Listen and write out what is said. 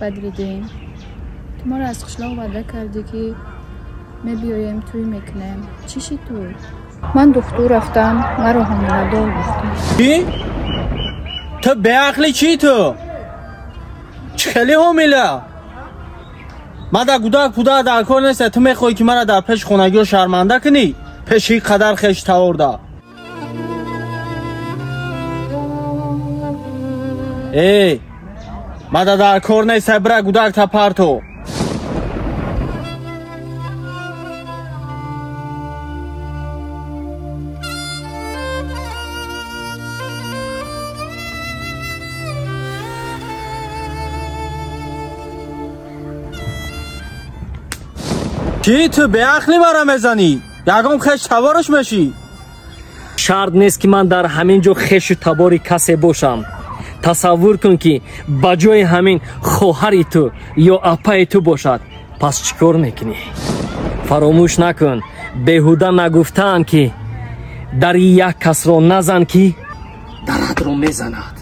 بدریدین. تو ما رو از قشلاق وعده کردی که می بیایم توی میکنیم. چیشی تو؟ من دکتر رفتم مرا حامله دار گفتم. چی؟ تو به عقلی چی تو؟ خیلی حامله؟ من در کودک در کار نیست. تو میخوای که مرا در پیش خونگی و شرمنده کنی؟ پیشی قدر خیش تورده. ای من در کار نیست. برای کودک تا پرتو. چی تو به عقلی برام میزنی؟ یکم خش تبارش میشی؟ شرط نیست که من در همین جو خش و تباری کسی باشم. تصور کن که بجای همین خواهری تو یا اپای تو باشد. پس چیکار میکنی؟ فراموش نکن بیهوده نگفتن که در یک کس را نزن که درت رو میزند.